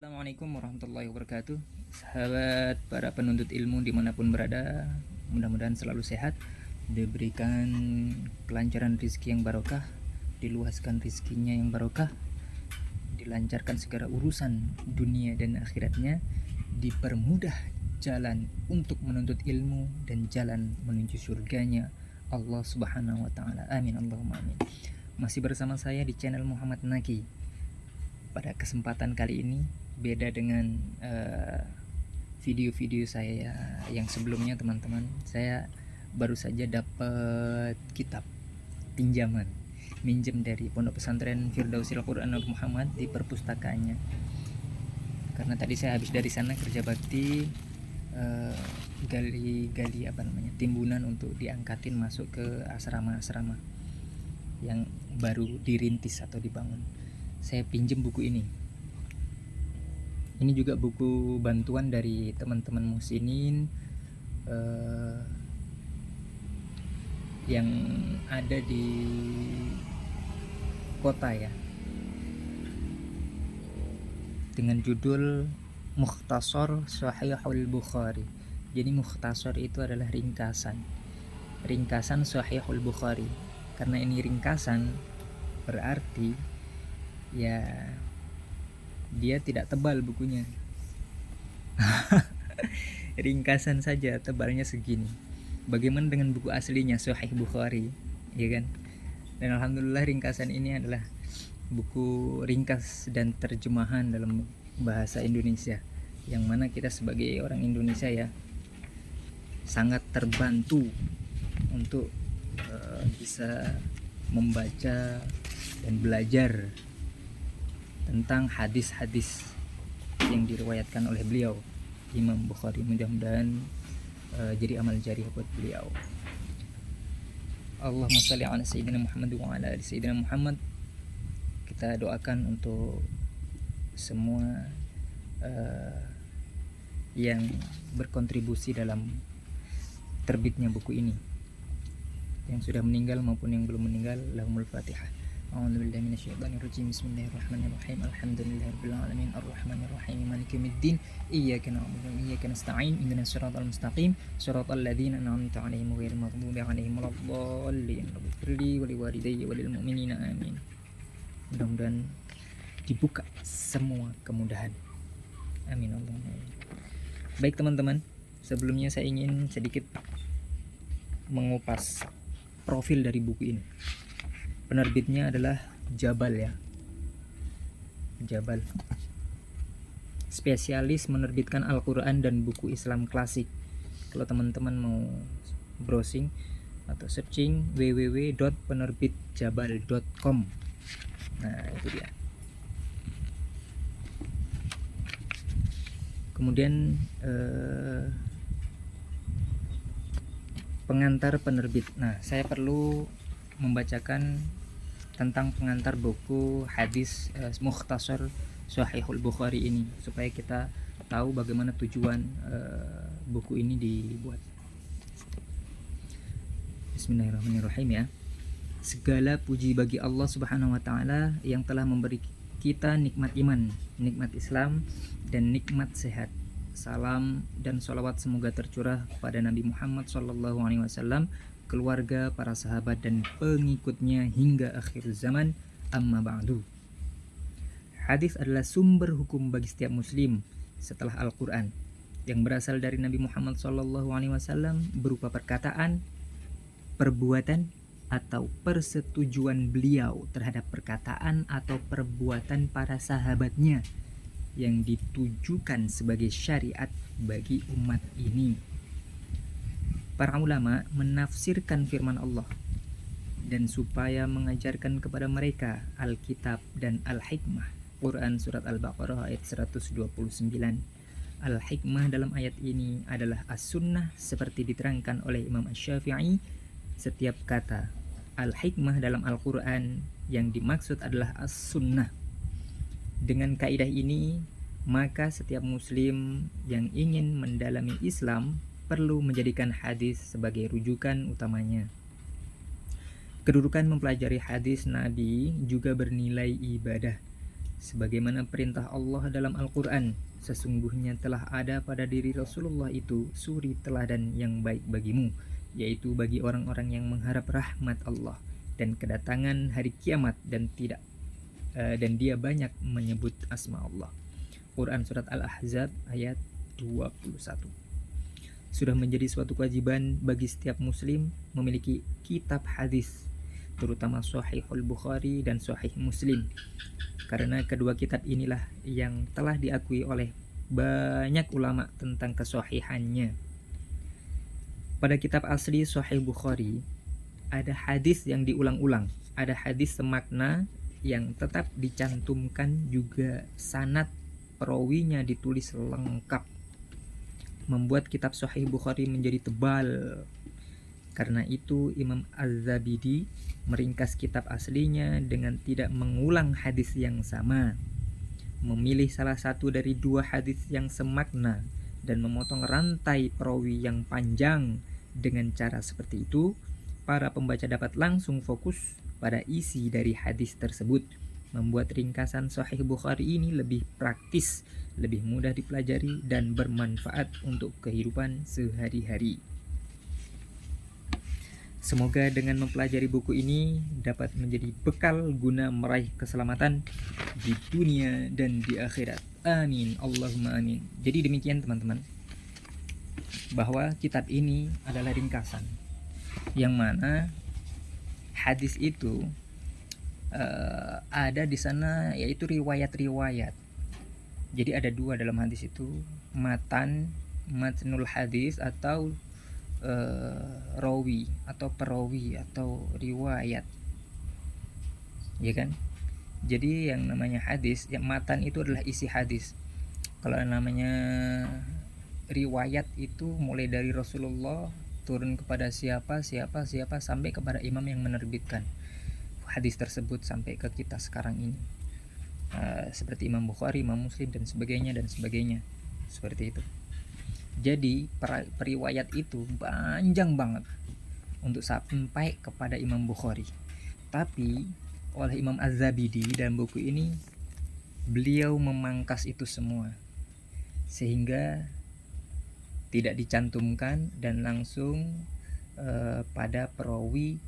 Assalamualaikum warahmatullahi wabarakatuh. Sahabat para penuntut ilmu dimanapun berada, mudah-mudahan selalu sehat, diberikan kelancaran rezeki yang barokah, diluaskan rezekinya yang barokah, dilancarkan segala urusan dunia dan akhiratnya, dipermudah jalan untuk menuntut ilmu dan jalan menuju surganya Allah Subhanahu wa taala. Amin Allahumma amin. Masih bersama saya di channel Muhammad Naki. Pada kesempatan kali ini beda dengan video-video saya yang sebelumnya, teman-teman. Saya baru saja dapat kitab pinjaman, minjem dari Pondok Pesantren Firdausil Quranul Muhammad di perpustakaannya. Karena tadi saya habis dari sana kerja bakti, gali timbunan untuk diangkatin masuk ke asrama-asrama yang baru dirintis atau dibangun. Saya pinjem buku ini. Ini juga buku bantuan dari teman-teman musinin yang ada di kota ya, dengan judul Mukhtasar Sahihul Bukhari. Jadi mukhtasar itu adalah ringkasan Sahihul Bukhari. Karena ini ringkasan, berarti ya dia tidak tebal bukunya. Ringkasan saja tebalnya segini. Bagaimana dengan buku aslinya Sahih Bukhari, ya kan? Dan alhamdulillah ringkasan ini adalah buku ringkas dan terjemahan dalam bahasa Indonesia, yang mana kita sebagai orang Indonesia ya sangat terbantu untuk bisa membaca dan belajar tentang hadis-hadis yang diriwayatkan oleh beliau Imam Bukhari. Mudah-mudahan jadi amal jariah buat beliau. Allahumma shalli ala sayyidina Muhammad wa ala ali sayyidina Muhammad. Kita doakan untuk semua yang berkontribusi dalam terbitnya buku ini, yang sudah meninggal maupun yang belum meninggal. Lahumul Fatihah. A'udzubillahi minasyaitonirrajim. Bismillahirrahmanirrahim. Alhamdulillahirabbil alamin arrahmanir rahim maliki yaumiddin. Iyyaka na'budu wa iyyaka nasta'in. Ihdinas siratal mustaqim. Siratal ladzina an'amta 'alaihim ghairil maghdubi 'alaihim waladdallin. Rabbighfirli wa liwalidayya wa lil mu'minina amin. Mudah-mudahan dibuka semua kemudahan. Amin Allahumma amin. Baik teman-teman, sebelumnya saya ingin sedikit mengupas profil dari buku ini. Penerbitnya adalah Jabal ya, Jabal, spesialis menerbitkan Al-Quran dan buku Islam klasik. Kalau teman-teman mau browsing atau searching www.penerbitjabal.com. Nah itu dia. Kemudian pengantar penerbit. Nah saya perlu membacakan tentang pengantar buku hadis Mukhtasar Sahihul Bukhari ini, supaya kita tahu bagaimana tujuan buku ini dibuat. Bismillahirrahmanirrahim ya. Segala puji bagi Allah Subhanahu wa taala yang telah memberi kita nikmat iman, nikmat Islam, dan nikmat sehat. Salam dan sholawat semoga tercurah kepada Nabi Muhammad SAW, keluarga, para sahabat, dan pengikutnya hingga akhir zaman. Amma ba'du. Hadis adalah sumber hukum bagi setiap muslim setelah Al-Quran, yang berasal dari Nabi Muhammad SAW berupa perkataan, perbuatan, atau persetujuan beliau terhadap perkataan atau perbuatan para sahabatnya yang ditujukan sebagai syariat bagi umat ini. Para ulama menafsirkan firman Allah, dan supaya mengajarkan kepada mereka Alkitab dan Al-Hikmah. Quran Surat Al-Baqarah ayat 129. Al-Hikmah dalam ayat ini adalah As-Sunnah seperti diterangkan oleh Imam Asy-Syafi'i. Setiap kata Al-Hikmah dalam Al-Quran yang dimaksud adalah As-Sunnah. Dengan kaidah ini, maka setiap muslim yang ingin mendalami Islam perlu menjadikan hadis sebagai rujukan utamanya. Kedudukan mempelajari hadis Nabi juga bernilai ibadah, sebagaimana perintah Allah dalam Al-Quran, sesungguhnya telah ada pada diri Rasulullah itu suri teladan yang baik bagimu, yaitu bagi orang-orang yang mengharap rahmat Allah dan kedatangan hari kiamat, dan dia banyak menyebut asma Allah. Quran Surat Al-Ahzab ayat 21. Sudah menjadi suatu kewajiban bagi setiap muslim memiliki kitab hadis, terutama Sahihul Bukhari dan Sahih Muslim, karena kedua kitab inilah yang telah diakui oleh banyak ulama tentang kesahihannya. Pada kitab asli Sahih Bukhari ada hadis yang diulang-ulang, ada hadis semakna yang tetap dicantumkan, juga sanad perawinya ditulis lengkap, membuat kitab Sahih Bukhari menjadi tebal. Karena itu Imam Az-Zabidi meringkas kitab aslinya dengan tidak mengulang hadis yang sama, memilih salah satu dari dua hadis yang semakna dan memotong rantai perawi yang panjang. Dengan cara seperti itu, para pembaca dapat langsung fokus pada isi dari hadis tersebut, membuat ringkasan Sahih Bukhari ini lebih praktis, lebih mudah dipelajari, dan bermanfaat untuk kehidupan sehari-hari. Semoga dengan mempelajari buku ini dapat menjadi bekal guna meraih keselamatan di dunia dan di akhirat. Amin, Allahumma amin. Jadi demikian teman-teman, bahwa kitab ini adalah ringkasan, yang mana hadis itu ada di sana, yaitu riwayat-riwayat. Jadi ada dua dalam hadis itu, matnul hadis atau rawi atau perawi atau riwayat, ya kan? Jadi yang namanya hadis, yang matan itu adalah isi hadis. Kalau namanya riwayat itu mulai dari Rasulullah turun kepada siapa sampai kepada imam yang menerbitkan hadis tersebut sampai ke kita sekarang ini, seperti Imam Bukhari, Imam Muslim, dan sebagainya seperti itu. Jadi periwayat itu panjang banget untuk sampai kepada Imam Bukhari, tapi oleh Imam Az-Zabidi dalam buku ini beliau memangkas itu semua sehingga tidak dicantumkan dan langsung pada perawi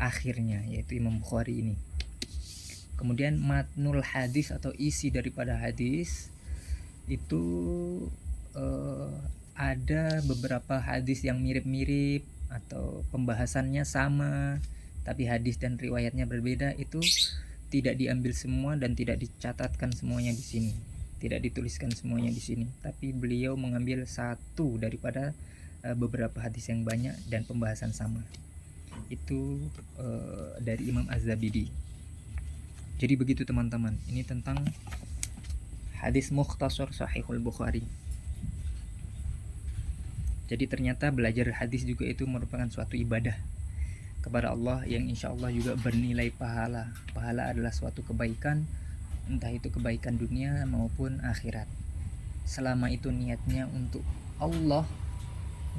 akhirnya, yaitu Imam Bukhari ini. Kemudian matnul hadis atau isi daripada hadis itu ada beberapa hadis yang mirip-mirip atau pembahasannya sama, tapi hadis dan riwayatnya berbeda. Itu tidak diambil semua dan tidak dicatatkan semuanya di sini, tidak dituliskan semuanya di sini, tapi beliau mengambil satu daripada beberapa hadis yang banyak dan pembahasan sama. Itu dari Imam Az-Zabidi. Jadi begitu teman-teman, ini tentang hadis mukhtasar Sahihul Bukhari. Jadi ternyata belajar hadis juga itu merupakan suatu ibadah kepada Allah yang insya Allah juga bernilai pahala. Pahala adalah suatu kebaikan, entah itu kebaikan dunia maupun akhirat. Selama itu niatnya untuk Allah,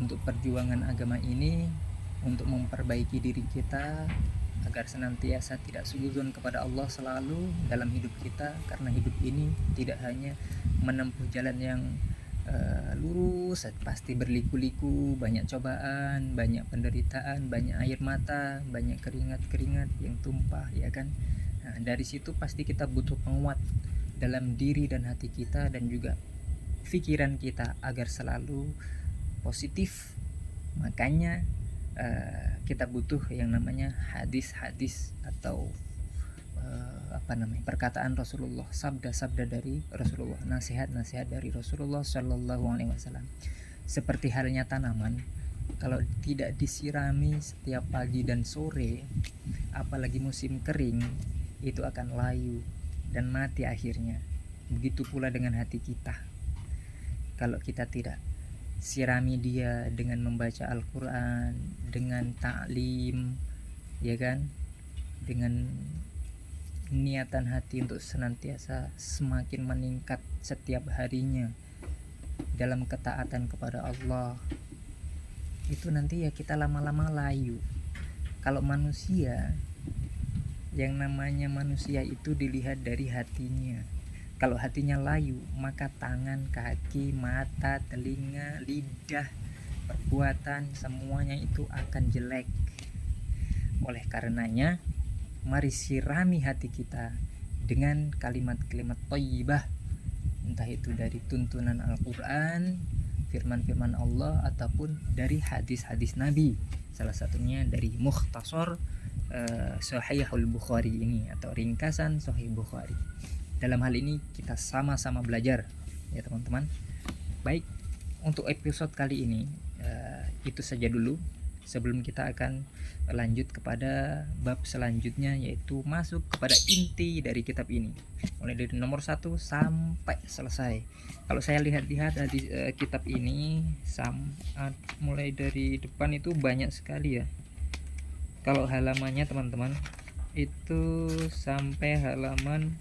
untuk perjuangan agama ini, untuk memperbaiki diri kita agar senantiasa tidak suudzon kepada Allah selalu dalam hidup kita, karena hidup ini tidak hanya menempuh jalan yang lurus, pasti berliku-liku, banyak cobaan, banyak penderitaan, banyak air mata, banyak keringat-keringat yang tumpah, ya kan? Nah, dari situ pasti kita butuh penguat dalam diri dan hati kita dan juga pikiran kita agar selalu positif. Makanya kita butuh yang namanya hadis-hadis atau perkataan Rasulullah, sabda-sabda dari Rasulullah, nasihat-nasihat dari Rasulullah Shallallahu Alaihi Wasallam. Seperti halnya tanaman, kalau tidak disirami setiap pagi dan sore, apalagi musim kering, itu akan layu dan mati akhirnya. Begitu pula dengan hati kita. Kalau kita tidak sirami dia dengan membaca Al-Quran, dengan ta'lim, ya kan, dengan niatan hati untuk senantiasa semakin meningkat setiap harinya dalam ketaatan kepada Allah, itu nanti ya kita lama-lama layu. Kalau manusia Yang namanya manusia itu dilihat dari hatinya. Kalau hatinya layu, maka tangan, kaki, mata, telinga, lidah, perbuatan semuanya itu akan jelek. Oleh karenanya, mari sirami hati kita dengan kalimat-kalimat thayyibah, entah itu dari tuntunan Al-Quran, firman-firman Allah, ataupun dari hadis-hadis Nabi. Salah satunya dari Mukhtasar Sahihul Bukhari ini, atau ringkasan Sahih Bukhari. Dalam hal ini kita sama-sama belajar ya teman-teman. Baik, untuk episode kali ini itu saja dulu. Sebelum kita akan lanjut kepada bab selanjutnya, yaitu masuk kepada inti dari kitab ini, mulai dari nomor 1 sampai selesai. Kalau saya lihat-lihat di kitab ini mulai dari depan itu banyak sekali ya. Kalau halamannya teman-teman itu sampai halaman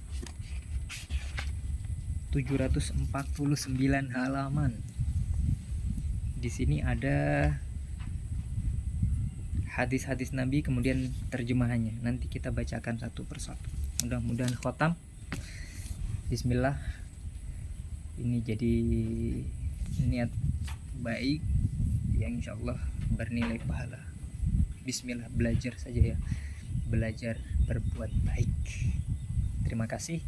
749 halaman. Di sini ada hadis-hadis Nabi, kemudian terjemahannya. Nanti kita bacakan satu persatu. Mudah-mudahan khotam. Bismillah. Ini jadi niat baik yang insyaallah bernilai pahala. Bismillah, belajar saja ya. Belajar berbuat baik. Terima kasih.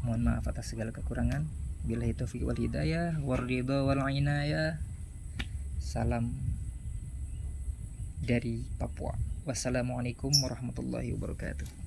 Mohon maaf atas segala kekurangan. Billahi taufiq wal hidayah, war ridha wal inayah. Salam dari Papua. Wassalamualaikum warahmatullahi wabarakatuh.